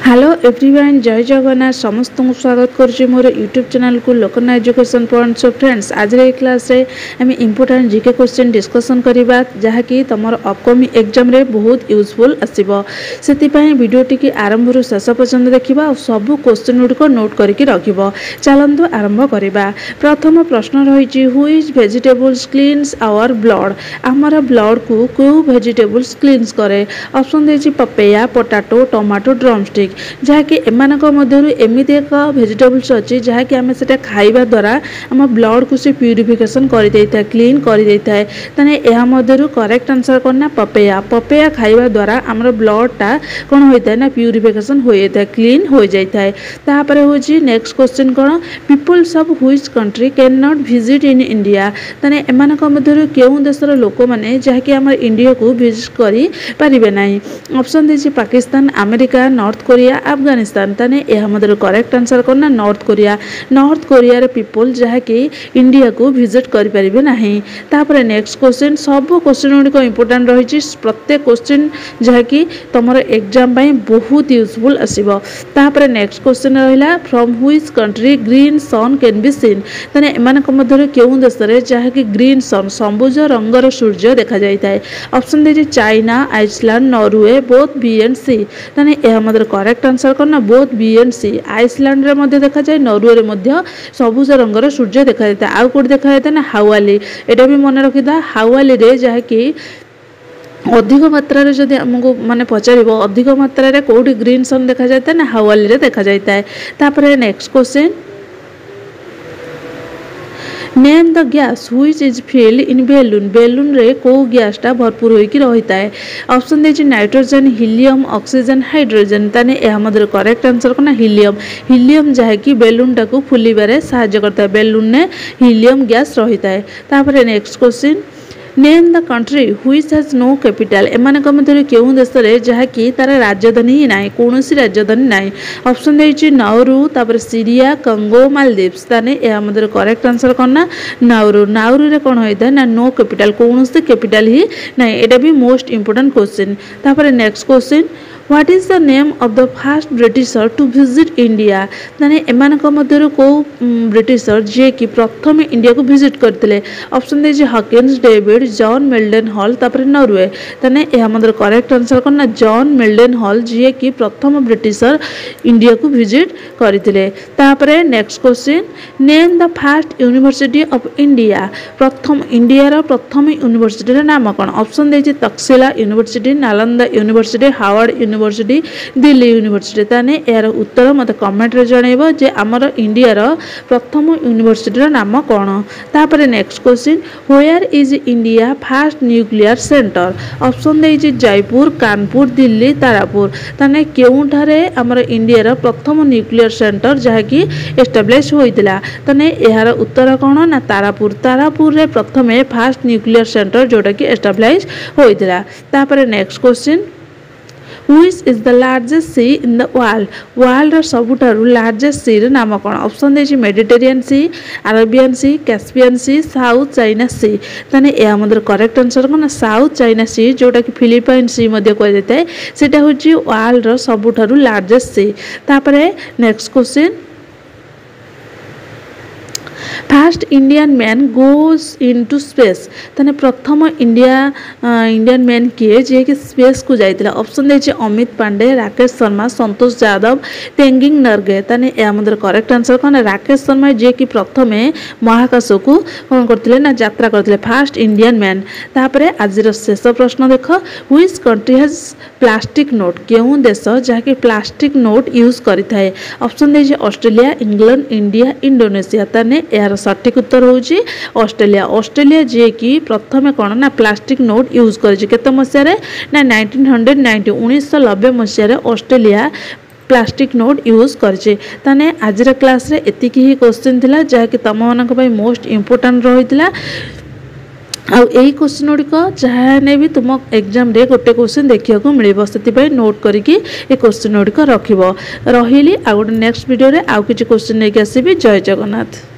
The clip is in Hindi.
हेलो एवरीवन, जय जगन्नाथ। समस्त को स्वागत करुच्ची मोर यूट्यूब चैनल को लोकना एजुकेशन पॉइंट। सो फ्रेंड्स, आज ये क्लास रे आम इंपोर्टेंट जीके क्वेश्चन डिस्कसन करवा जहाँकि तुम अपकमिंग एग्जाम रे बहुत यूजफुल आसो। से वीडियो टी आरंभ रू शेष पर्यंत देखा और सब क्वेश्चन गुड़िक नोट करके रख। चलतु आरंभ करवा। प्रथम प्रश्न रही, which vegetables cleans our blood. आमर ब्लड को क्यों वेजिटेबल्स क्लीन्स करे। ऑप्शन देछि पपेया, पोटाटो, टमाटो, ड्रमस्टिक। जहाँकि एमानक मध्यरु एमिति एक वेजिटेबल्स अच्छी जहाँकि आम से खाइबा द्वारा आम ब्लड को से प्यूरिफिकेशन कर देइथाय, क्लीन कर देइथाय। तने एहा मध्यरु करेक्ट आंसर करना पपेया। पपेया खाइबा द्वारा आमर ब्लड टा कोन होइथाय ना प्यूरिफिकेशन होइथाय, क्लीन हो जाइथाय। तापरे होची नेक्स्ट क्वेश्चन कोन, peoples of which country can not visit in India. तने एमानक मध्यरु केउं देशर लोक माने जहाँकि आमर इंडिया को विजिट करि परिबे नाही। ऑप्शन देछि Pakistan, America, north Korea, Afghanistan. तने यह मधुर करेक्ट आंसर करना नॉर्थ कोरिया। नॉर्थ कोरिया रे पीपल जहाँकि इंडिया को विजिट करि परिबे नाही। तापरे नेक्स्ट क्वेश्चन, सब क्वेश्चन गुड़िक इंपोर्टेंट रही। प्रत्येक क्वेश्चन जहाँकि तुम एग्जाम बहुत यूजफुल आसो। तापरे नेक्स्ट क्वेश्चन रहा, from which country green sun can be seen. तने एमानक मध्यरु केउं देश रे जहाँकि ग्रीन सन सबुज रंगर सूर्य देखा जाइथाय। ऑप्शन देछि China, Iceland, Norway, both B and C. तने यह मध्यरु करेक्ट आंसर करना both B and C. Iceland रे मध्य देखा जाए, नॉर्वे रे मध्य सबुज रंगर सूर्य देखा जाता है। आउ कोड देखा जाता है ना हावाली। एटा भी मन रखिदा, हावाली रे जहाँकि अधिक मात्रा जदि आमको माने पचार अधिक मात्रा कौटी ग्रीन सन देखा जाता है ना हावाली रे देखा जाता है। तापर next question, name the gas which is filled in balloon. Balloon रे को गैस टा भरपूर होइकी रहिता है। ऑप्शन देछि नाइट्रोजन, हीलियम, ऑक्सीजन, हाइड्रोजन। ताने एहा मधुर करेक्ट आंसर कोना हीलियम। हीलियम जहाँ कि बेलून टाको फुलिबारे सहाय्य करता है। बेलून ने हीलियम गैस रहिता है। तापर next question, name the country which has no capital. एमानक मध्यरु केउं देश रे जहाँ कि तार राजधानी ही नाही, कोनोसी राजधानी नाही। ऑप्शन देछि नाउरू, तापर सीरिया, कंगो, मालदीव्स। ताने एहा मध्यरु करेक्ट आंसर करना नाउरू। नाउरू रे कोन होइता ना नो कैपिटल, कोनोसी कैपिटल ही नाही। एटा भी मोस्ट इंपोर्टेंट क्वेश्चन। तापर next question, what is the name of the first Britisher to visit India. ताने एमानक मध्यरु को ब्रिटिशर जे कि प्रथम इंडिया को विजिट करथिले। ऑप्शन देछि Hawkins, David, John Milton Hall, तापर नॉर्वे। ताने एहा मध्यरु करेक्ट आंसर करना जॉन मिल्टन हॉल जे कि प्रथम ब्रिटिशर इंडिया को विजिट करथिले। तापर next question, name the first university of India. प्रथम इंडिया रा प्रथम यूनिवर्सिटी रा नाम कोन। ऑप्शन देछि Takshashila university, Nalanda university, Harvard university, Delhi university. ताने यार उत्तर मत कमेंट रे जणैबो जे हमर इंडिया रो प्रथम यूनिवर्सिटी रो नाम कोन। तापर next question, where is India first nuclear centre. Option देछि जयपुर, कानपुर, दिल्ली, तारापुर। ताने केउंठारे हमर इंडिया रो प्रथम न्यूक्लियर सेंटर जहाँ कि एस्टाब्लिश होइतिला। ताने यार उत्तर कोन ना तारापुर। तारापुर रे प्रथमे फर्स्ट न्यूक्लियर सेंटर जोटा कि एस्टाब्लिश होइतिला। तापर next question, Which is the largest sea in the world? World सबुठारु लार्जेस्ट सी र नाम कोन। ऑप्शन देछि Mediterranean sea, Arabian sea, Caspian sea, south China sea. ताने एहा मधुर करेक्ट आंसर कोन साउथ चाइना सी जोटा कि फिलिपाइन सी मध्य कह देता है। सेटा होछि वर्ल्ड रो सबुठारु लार्जेस्ट सी। तापरे next question, first Indian man goes into space. ताने प्रथम इंडियन मैन किए जे कि स्पेस को जाइतिला। ऑप्शन देछि अमित पांडे, राकेश शर्मा, संतोष यादव, तेंगिंग नरगे। ताने या मधुर करेक्ट आंसर कोन राकेश शर्मा जे कि प्रथमे महाकाश को कोन करथिले ना यात्रा करथिले, फर्स्ट इंडियन मैन। तापरे आजिर शेष प्रश्न देख, which country has plastic note. केउं देश जहाँ कि प्लास्टिक नोट यूज करिथाय। ऑप्शन देछि ऑस्ट्रेलिया, इंग्लैंड, इंडिया, इंडोनेशिया। ताने यार सठिक उत्तर होची ऑस्ट्रेलिया। ऑस्ट्रेलिया जे कि प्रथमे कोन ना प्लास्टिक नोट यूज करिछि केते मसिया रे ना 1990 मसिया रे ऑस्ट्रेलिया प्लास्टिक नोट यूज करछे। ताने आजिर क्लास रे एतिकी ही क्वेश्चन थिला जहा कि तम मानक पई मोस्ट इंपोर्टेंट रहितला। आउ यही क्वेश्चन गुड़िक जहाँ ने भी तुम एग्जाम रे गोटे क्वेश्चन देखा मिले से नोट करके ये क्वेश्चन गुड़िक रखिब रही। आउ गोटे नेक्स्ट वीडियो रे आउ किछि क्वेश्चन लेके आसीबी। जय जगन्नाथ।